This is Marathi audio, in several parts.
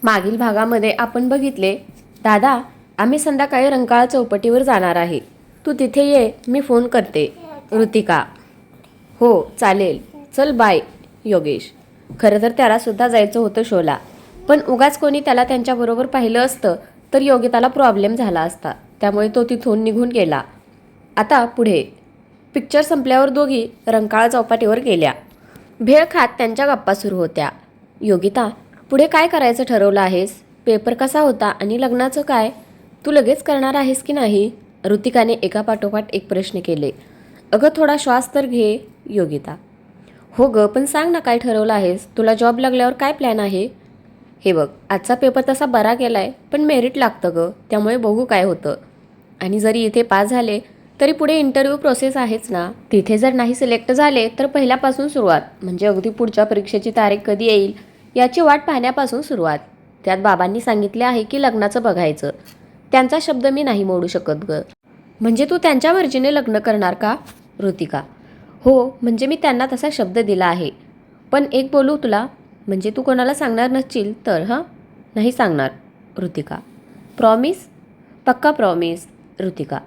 मागील भागामध्ये आपण बघितले, दादा आम्ही संध्याकाळी रंकाळा चौपाटीवर जाणार आहे, तू तिथे ये, मी फोन करते. ऋतिका: हो चालेल, चल बाय. योगेश: खरं तर त्याला सुद्धा जायचं होतं शोला, पण उगाच कोणी त्याला त्यांच्याबरोबर पाहिलं असतं तर योगिताला प्रॉब्लेम झाला असता, त्यामुळे तो तिथून निघून गेला. आता पुढे पिक्चर संपल्यावर दोघी रंकाळा चौपाटीवर गेल्या. भेळ खात त्यांच्या गप्पा सुरू होत्या. योगिता: पुढे काय करायचं ठरवलं आहेस? पेपर कसा होता आणि लग्नाचं काय? तू लगेच करणार आहेस की नाही? ऋतिकाने एकापाठोपाठ एक प्रश्न केले. अगं थोडा श्वास तर घे. योगिता: हो ग, पण सांग ना काय ठरवलं आहेस? तुला जॉब लागल्यावर काय प्लॅन आहे? हे बघ, आजचा पेपर तसा बरा गेलाय, पण मेरिट लागतं ग, त्यामुळे बघू काय होतं. आणि जरी इथे पास झाले तरी पुढे इंटरव्ह्यू प्रोसेस आहेच ना. तिथे जर नाही सिलेक्ट झाले तर पहिल्यापासून सुरुवात, म्हणजे अगदी पुढच्या परीक्षेची तारीख कधी येईल याची वाट पाहण्यापासून सुरुवात. त्यात बाबांनी सांगितले आहे की लग्नाचं बघायचं. त्यांचा शब्द मी नाही मोडू शकत ग. म्हणजे तू त्यांच्या मर्जीने लग्न करणार का? ऋतिका: हो, म्हणजे मी त्यांना तसा शब्द दिला आहे. पण एक बोलू तुला, म्हणजे तू कोणाला सांगणार नसशील तर? हां, नाही सांगणार. ऋतिका: प्रॉमिस? पक्का प्रॉमिस. ऋतिका: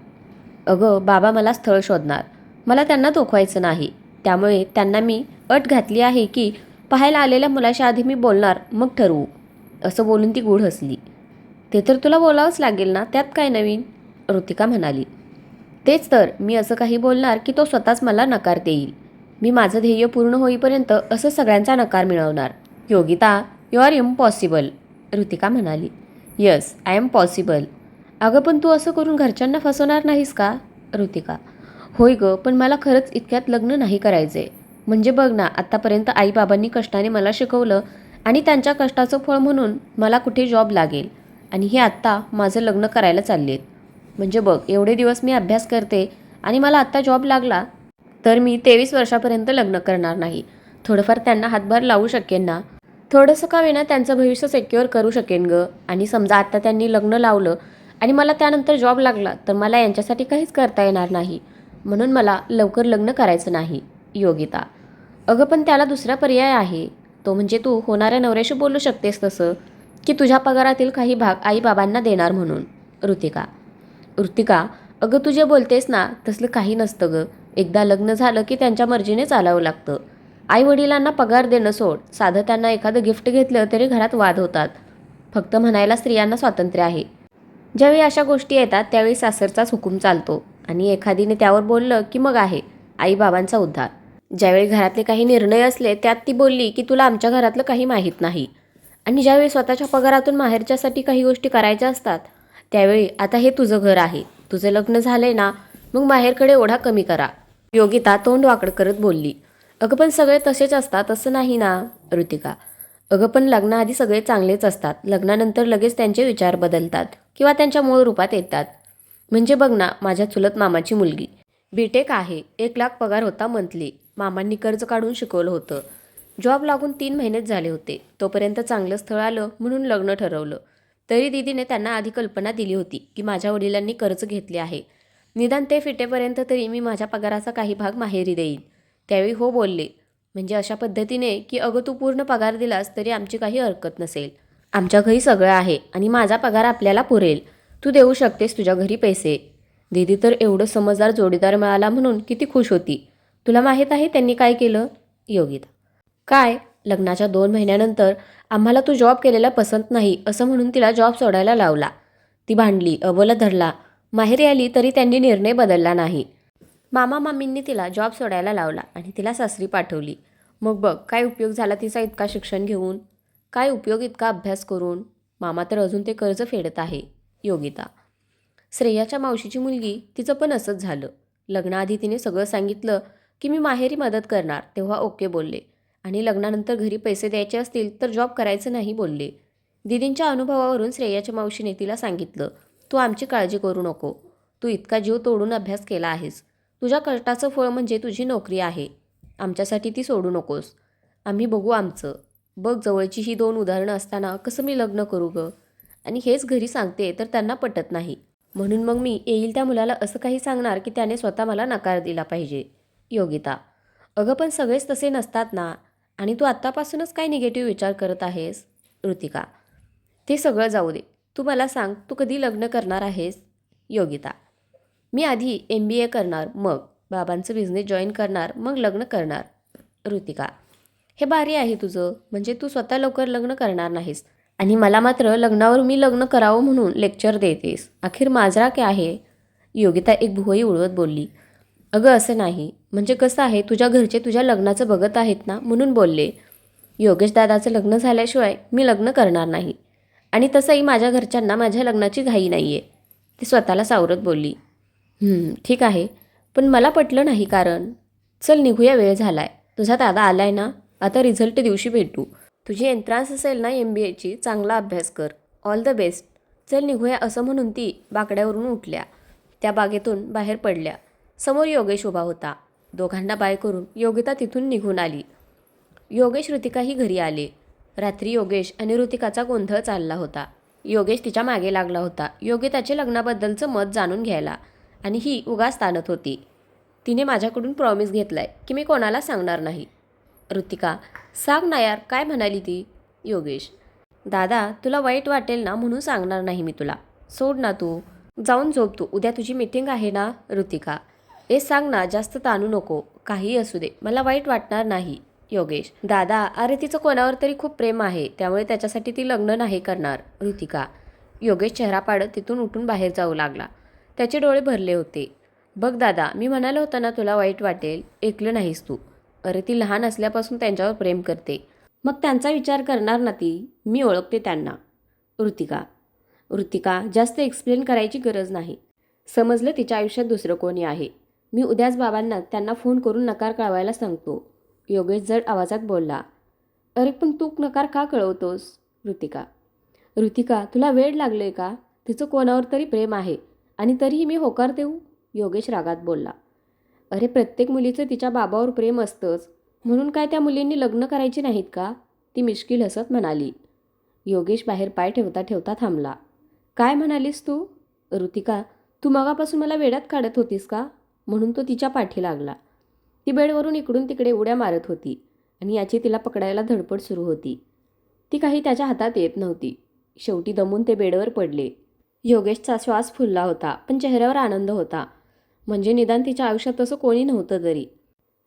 अगं बाबा मला स्थळ शोधणार, मला त्यांना दुखवायचं नाही, त्यामुळे त्यांना मी अट घातली आहे की पाहायला आलेल्या मुलाच्या आधी मी बोलणार, मग ठरवू. असं बोलून ती गूढ हसली. ते तर तुला बोलावंच लागेल ना, त्यात काय नवीन? ऋतिका म्हणाली. तेच तर, मी असं काही बोलणार की तो स्वतःच मला नकार देईल. मी माझं ध्येय पूर्ण होईपर्यंत असं सगळ्यांचा नकार मिळवणार. Yogita: you are impossible. Ritika म्हणाली. Yes, I am possible. अगं पण तू असं करून घरच्यांना फसवणार नाहीस का? ऋतिका: होय ग, पण मला खरंच इतक्यात लग्न नाही करायचे. म्हणजे बघ ना, आत्तापर्यंत आईबाबांनी कष्टाने मला शिकवलं आणि त्यांच्या कष्टाचं फळ म्हणून मला कुठे जॉब लागेल, आणि हे आत्ता माझं लग्न करायला चाललेत. म्हणजे बघ, एवढे दिवस मी अभ्यास करते आणि मला आत्ता जॉब लागला तर मी 23 वर्षापर्यंत लग्न करणार नाही. थोडंफार त्यांना हातभार लावू शकेन ना, थोडंसं का विना त्यांचं भविष्य सिक्युअर करू शकेन ग. आणि समजा आत्ता त्यांनी लग्न लावलं आणि मला त्यानंतर जॉब लागला तर मला यांच्यासाठी काहीच करता येणार नाही, म्हणून मला लवकर लग्न करायचं नाही. योगिता: अगं पण त्याला दुसरा पर्याय आहे, तो म्हणजे तू होणाऱ्या नवऱ्याशी बोलू शकतेस तसं, की तुझ्या पगारातील काही भाग आईबाबांना देणार म्हणून. ऋतिका: अगं तू जे बोलतेस ना तसलं काही नसतं ग. एकदा लग्न झालं की त्यांच्या मर्जीने चालावं लागतं. आई वडिलांना पगार देणं सोड, साधं त्यांना एखादं गिफ्ट घेतलं तरी घरात वाद होतात. फक्त म्हणायला स्त्रियांना स्वातंत्र्य आहे. ज्यावेळी अशा गोष्टी येतात त्यावेळी सासरचाच हुकूम चालतो, आणि एखादीने त्यावर बोललं की मग आहे आईबाबांचा उद्धार. ज्यावेळी घरातले काही निर्णय असले त्यात ती बोलली की तुला आमच्या घरातलं काही माहीत नाही, आणि ज्यावेळी स्वतःच्या पगारातून माहेरच्यासाठी काही गोष्टी करायच्या असतात त्यावेळी आता हे तुझं घर आहे, तुझं लग्न झालंय ना, मग माहेरकडे ओढा कमी करा. योगिता तोंड वाकड करत बोलली. अगं पण सगळे तसेच असतात असं नाही ना. ऋतिका: अगं पण लग्नाआधी सगळे चांगलेच असतात, लग्नानंतर लगेच त्यांचे विचार बदलतात किंवा त्यांच्या मूळ रूपात येतात. म्हणजे बघ ना, माझ्या चुलत मामाची मुलगी बीटेक आहे, 1 लाख पगार होता मंथली. मामांनी कर्ज काढून शिकवलं होतं. जॉब लागून 3 महिनेच झाले होते, तोपर्यंत चांगलं स्थळ आलं म्हणून लग्न ठरवलं. तरी दीदीने त्यांना आधी कल्पना दिली होती की माझ्या वडिलांनी कर्ज घेतले आहे, निदान ते फिटेपर्यंत तरी मी माझ्या पगाराचा काही भाग माहेरी देईन. त्यावेळी हो बोलले, म्हणजे अशा पद्धतीने की अगं तू पूर्ण पगार दिलास तरी आमची काही हरकत नसेल, आमच्या घरी सगळं आहे आणि माझा पगार आपल्याला पुरेल, तू देऊ शकतेस तुझ्या घरी पैसे. दीदी तर एवढं समजदार जोडीदार मिळाला म्हणून किती खुश होती. तुला माहीत आहे त्यांनी काय केलं? योगिता: काय? लग्नाच्या 2 महिन्यानंतर आम्हाला तू जॉब केलेला पसंत नाही असं म्हणून तिला जॉब सोडायला लावला. ती भांडली, अबोला धरला. माहेरी आली तरी त्यांनी निर्णय बदलला नाही. मामा मामींनी तिला जॉब सोडायला लावला आणि तिला सासरी पाठवली. मग बघ काय उपयोग झाला तिचा इतका शिक्षण घेऊन, काय उपयोग इतका अभ्यास करून. मामा तर अजून ते कर्ज फेडत आहे. योगिता: श्रेयाच्या मावशीची मुलगी, तिचं पण असंच झालं. लग्नाआधी तिने सगळं सांगितलं की मी माहेरी मदत करणार, तेव्हा ओके बोलले, आणि लग्नानंतर घरी पैसे द्यायचे असतील तर जॉब करायचं नाही बोलले. दीदींच्या अनुभवावरून श्रेयाच्या मावशीने तिला सांगितलं, तू आमची काळजी करू नको, तू इतका जीव तोडून अभ्यास केला आहेस, तुझ्या कष्टाचं फळ म्हणजे तुझी नोकरी आहे, आमच्यासाठी ती सोडू नकोस, आम्ही बघू आमचं. बघ जवळची ही 2 उदाहरणं असताना कसं मी लग्न करू ग. आणि हेच घरी सांगते तर त्यांना पटत नाही, म्हणून मग मी येईल त्या मुलाला असं काही सांगणार की त्याने स्वतः मला नकार दिला पाहिजे. योगिता: अगं पण सगळेच तसे नसतात ना, आणि तू आत्तापासूनच काय निगेटिव्ह विचार करत आहेस? ऋतिका: ते सगळं जाऊ दे. तू मला सांग, तू कधी लग्न करणार आहेस? योगिता: मी आधी MBA करणार, मग बाबांचं बिझनेस जॉईन करणार, मग लग्न करणार. ऋतिका: हे भारी आहे तुझं, म्हणजे तू स्वतः लवकर लग्न करणार नाहीस आणि मला मात्र लग्नावर मी लग्न करावं म्हणून लेक्चर देतेस. अखेर माझा काय आहे? योगिता एक भुवई उडवत बोलली: अगं असं नाही, म्हणजे कसं आहे, तुझ्या घरचे तुझ्या लग्नाचं बघत आहेत ना, म्हणून बोलले. योगेश दादाचं लग्न झाल्याशिवाय मी लग्न करणार नाही आणि तसंही माझ्या घरच्यांना माझ्या लग्नाची घाई नाही आहे. ती स्वतःला सावरत बोलली. ठीक आहे, पण मला पटलं नाही कारण. चल निघूया, वेळ झालाय. तुझा दादा आलाय ना, आता रिझल्ट दिवशी भेटू. तुझी एंट्रान्स असेल ना MBAची, चांगला अभ्यास कर. All the best. चल निघूया असं म्हणून ती बाकड्यावरून उठल्या. त्या बागेतून बाहेर पडल्या. समोर योगेश उभा होता. दोघांना बाय करून योगिता तिथून निघून आली. योगेश ऋतिकाही घरी आले. रात्री योगेश आणि ऋतिकाचा गोंधळ चालला होता. योगेश तिच्या मागे लागला होता योगिताचे लग्नाबद्दलचं मत जाणून घ्यायला, आणि ही उगाच ताणत होती. तिने माझ्याकडून प्रॉमिस घेतलाय की मी कोणाला सांगणार नाही. ऋतिका: सांग ना यार, काय म्हणाली ती? योगेश: दादा, तुला वाईट वाटेल ना म्हणून सांगणार नाही मी तुला. सोड ना तू, जाऊन झोप तू, उद्या तुझी मीटिंग आहे ना. ऋतिका: ए सांग ना, जास्त ताणू नको, काही असू दे, मला वाईट वाटणार नाही. योगेश: दादा, अरे तिचं कोणावर तरी खूप प्रेम आहे, त्यामुळे त्याच्यासाठी ती लग्न नाही करणार. ऋतिका: योगेश चेहरा पाडत तिथून उठून बाहेर जाऊ लागला. त्याचे डोळे भरले होते. बघ दादा, मी म्हणालो होतं ना तुला वाईट वाटेल, ऐकलं नाहीस तू. अरे ती लहान असल्यापासून त्यांच्यावर प्रेम करते, मग त्यांचा विचार करणार ना ती, मी ओळखते त्यांना. ऋतिका: ऋतिका, जास्त एक्सप्लेन करायची गरज नाही. समजलं तिच्या आयुष्यात दुसरं कोणी आहे. मी उद्याच बाबांना त्यांना फोन करून नकार कळवायला सांगतो. योगेश जड आवाजात बोलला. अरे पण तू नकार का कळवतोस? ऋतिका: ऋतिका, तुला वेळ लागले का? तिचं कोणावर तरी प्रेम आहे आणि तरीही मी होकार देऊ? योगेश रागात बोलला. अरे प्रत्येक मुलीचं तिच्या बाबावर प्रेम असतंच, म्हणून काय त्या मुलींनी लग्न करायची नाहीत का? ती मिश्किल हसत म्हणाली. योगेश बाहेर पाय ठेवता ठेवता थांबला. काय म्हणालीस तू? ऋतिका: तू मगापासून मला वेड्यात काढत होतीस का? म्हणून तो तिच्या पाठी लागला. ती बेडवरून इकडून तिकडे उड्या मारत होती आणि याची तिला पकडायला धडपड सुरू होती. ती काही त्याच्या हातात येत नव्हती. शेवटी दमून ते बेडवर पडले. योगेशचा श्वास फुलला होता, पण चेहऱ्यावर आनंद होता. म्हणजे निदान तिच्या आयुष्यात तसं कोणी नव्हतं तरी.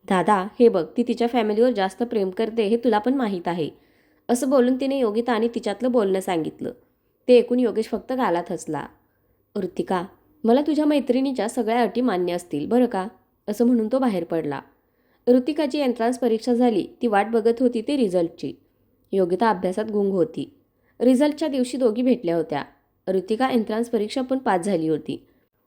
दादा, हे बघ, ती तिच्या फॅमिलीवर जास्त प्रेम करते हे तुला पण माहीत आहे. असं बोलून तिने योगिता आणि तिच्यातलं बोलणं सांगितलं. ते ऐकून योगेश फक्त गालात हसला. ऋतिका, मला तुझ्या मैत्रिणीच्या सगळ्या अटी मान्य असतील बरं का? असं म्हणून तो बाहेर पडला. ऋतिकाची एंट्रान्स परीक्षा झाली. ती वाट बघत होती ती रिझल्टची. योगिता अभ्यासात गुंग होती. रिझल्टच्या दिवशी दोघी भेटल्या होत्या. ऋतिका एंट्रान्स परीक्षा पण पास झाली होती.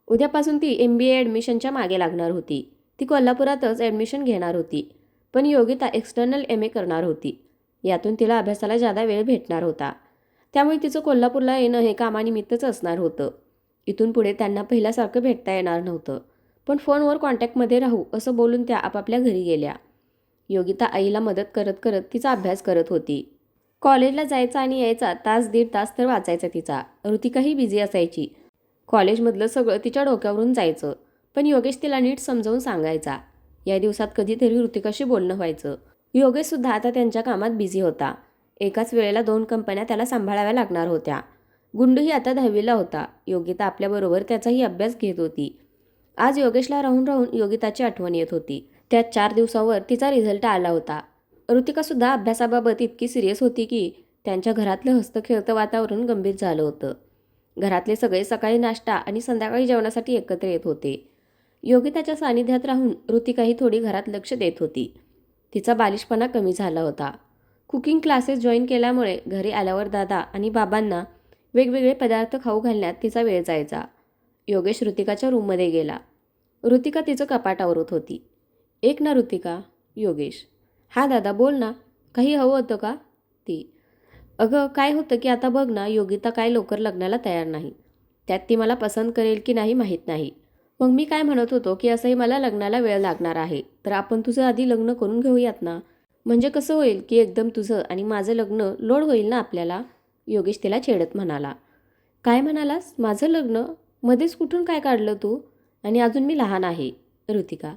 उद्यापासून ती MBA ॲडमिशनच्या मागे लागणार होती. ती कोल्हापुरातच ॲडमिशन घेणार होती, पण योगिता एक्सटर्नल MA करणार होती. यातून तिला अभ्यासाला जादा वेळ भेटणार होता. त्यामुळे तिचं कोल्हापूरला येणं हे कामानिमित्तच असणार होतं. इथून पुढे त्यांना पहिल्यासारखं भेटता येणार नव्हतं, पण फोनवर कॉन्टॅक्टमध्ये राहू असं बोलून त्या आपापल्या घरी गेल्या. योगिता आईला मदत करत करत तिचा अभ्यास करत होती. कॉलेजला जायचा आणि यायचा तास दीड तास तर वाचायचा तिचा. ऋतिकाही बिझी असायची. कॉलेजमधलं सगळं तिच्या डोक्यावरून जायचं, पण योगेश तिला नीट समजावून सांगायचा. या दिवसात कधीतरी ऋतिकाशी बोलणं व्हायचं. योगेशसुद्धा आता त्यांच्या कामात बिझी होता. एकाच वेळेला 2 कंपन्या त्याला सांभाळाव्या लागणार होत्या. गुंडूही आता 10वीला होता. योगिता आपल्याबरोबर त्याचाही अभ्यास घेत होती. आज योगेशला राहून राहून योगिताची आठवण येत होती. त्या 4 दिवसांवर तिचा रिझल्ट आला होता. ऋतिकासुद्धा अभ्यासाबाबत इतकी सिरियस होती की त्यांच्या घरातलं हसतं-खेळतं वातावरण गंभीर झालं होतं. घरातले सगळे सकाळी नाश्ता आणि संध्याकाळी जेवणासाठी एकत्र येत होते. योगिताच्या सानिध्यात राहून ऋतिकाही थोडी घरात लक्ष देत होती. तिचा बालिशपणा कमी झाला होता. कुकिंग क्लासेस जॉईन केल्यामुळे घरी आल्यावर दादा आणि बाबांना वेगवेगळे पदार्थ खाऊ घालण्यात तिचा वेळ जायचा. योगेश ऋतिकाच्या रूममध्ये गेला. ऋतिका तिचं कपाट आवरत होती. एक ना ऋतिका? योगेश: हा दादा, बोल ना, काही हवं होतं का? ती: अगं काय होतं की आता बघ ना, योगिता काय लवकर लग्नाला तयार नाही. त्यात ती मला पसंत करेल की नाही माहीत नाही. मग मी काय म्हणत होतो की असंही मला लग्नाला वेळ लागणार आहे, तर आपण तुझं आधी लग्न करून घेऊयात ना. म्हणजे कसं होईल की एकदम तुझं आणि माझं लग्न लोड होईल ना आपल्याला. योगेश तिला छेडत म्हणाला. काय म्हणालास? माझं लग्न? मध्येच कुठून काय काढलं तू? आणि अजून मी लहान आहे. ऋतिका: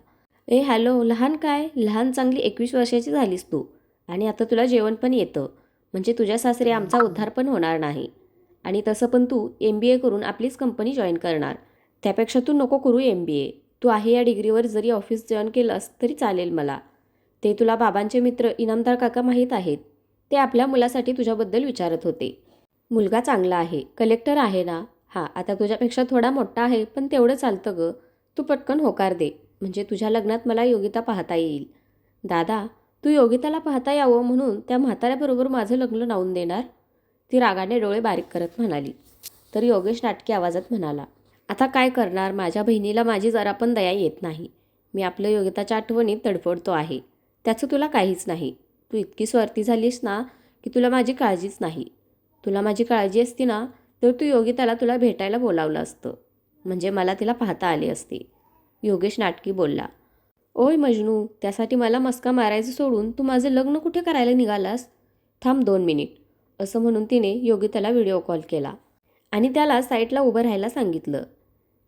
ए हॅलो, लहान काय? लहान चांगली 21 वर्षाची झालीस तू, आणि आता तुला जेवण पण येतं, म्हणजे तुझ्या सासरी आमचा उद्धार पण होणार नाही. आणि तसं पण तू MBA करून आपलीच कंपनी जॉईन करणार. त्यापेक्षा तू नको करू MBA. तू आहे या डिग्रीवर जरी ऑफिस जॉईन केलंस तरी चालेल मला. ते तुला बाबांचे मित्र इनामदार काका माहीत आहेत. ते आपल्या मुलासाठी तुझ्याबद्दल विचारत होते. मुलगा चांगला आहे, कलेक्टर आहे ना. हां, आता तुझ्यापेक्षा थोडा मोठा आहे, पण तेवढं चालतं गं. तू पटकन होकार दे, म्हणजे तुझ्या लग्नात मला योगिता पाहता येईल. दादा, तू योगिताला पाहता यावं म्हणून त्या म्हाताऱ्याबरोबर माझं लग्न लावून देणार? ती रागाने डोळे बारीक करत म्हणाली. तर योगेश नाटकी आवाजात म्हणाला, आता काय करणार, माझ्या बहिणीला माझी जरा पण दया येत नाही. मी आपल्या योगिताच्या आठवणीत तडफडतो आहे. त्याचं तुला काहीच नाही. तू इतकी स्वार्थी झालीस ना की तुला माझी काळजीच नाही. तुला माझी काळजी असती ना तर तू योगिताला तुला भेटायला बोलावलं असतं, म्हणजे मला तिला पाहता आले असते. योगेश नाटकी बोलला. ओय मजनू, त्यासाठी मला मस्का मारायचं सोडून तू माझं लग्न कुठे करायला निघालास? थांब 2 मिनिट, असं म्हणून तिने योगिताला व्हिडिओ कॉल केला आणि त्याला साईटला उभं राहायला सांगितलं.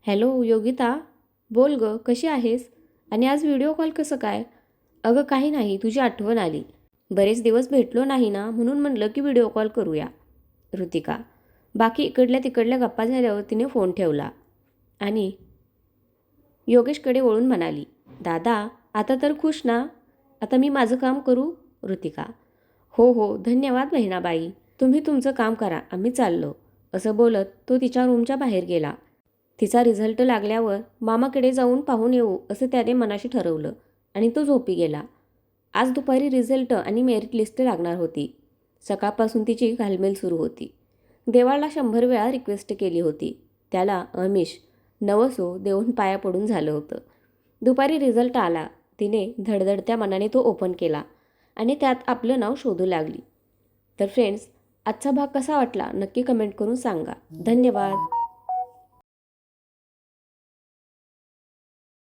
हॅलो योगिता, बोल गं, कशी आहेस? आणि आज व्हिडिओ कॉल कसं काय? अगं काही नाही, तुझी आठवण आली. बरेच दिवस भेटलो नाही ना, म्हणून म्हणलं की व्हिडिओ कॉल करूया. ऋतिका. बाकी इकडल्या तिकडल्या गप्पा झाल्यावर तिने फोन ठेवला आणि योगेशकडे वळून म्हणाली, दादा आता तर खुश ना? आता मी माझं काम करू? ऋतिका. हो हो, धन्यवाद बहिणाबाई. तुम्ही तुमचं काम करा, आम्ही चाललो. असं बोलत तो तिच्या रूमच्या बाहेर गेला. तिचा रिझल्ट लागल्यावर मामाकडे जाऊन पाहून येऊ असं त्याने मनाशी ठरवलं आणि तो झोपी गेला. आज दुपारी रिझल्ट आणि मेरिट लिस्ट लागणार होती. सकाळपासून तिची घालमेल सुरू होती. देवाला 100 वेळा रिक्वेस्ट केली होती. त्याला अमिष नवसो देऊन पाया पडून झालं होतं. दुपारी रिझल्ट आला. तिने धडधडत्या मनाने तो ओपन केला आणि त्यात आपलं नाव शोधू लागली. तर फ्रेंड्स, आजचा भाग कसा वाटला नक्की कमेंट करून सांगा. धन्यवाद.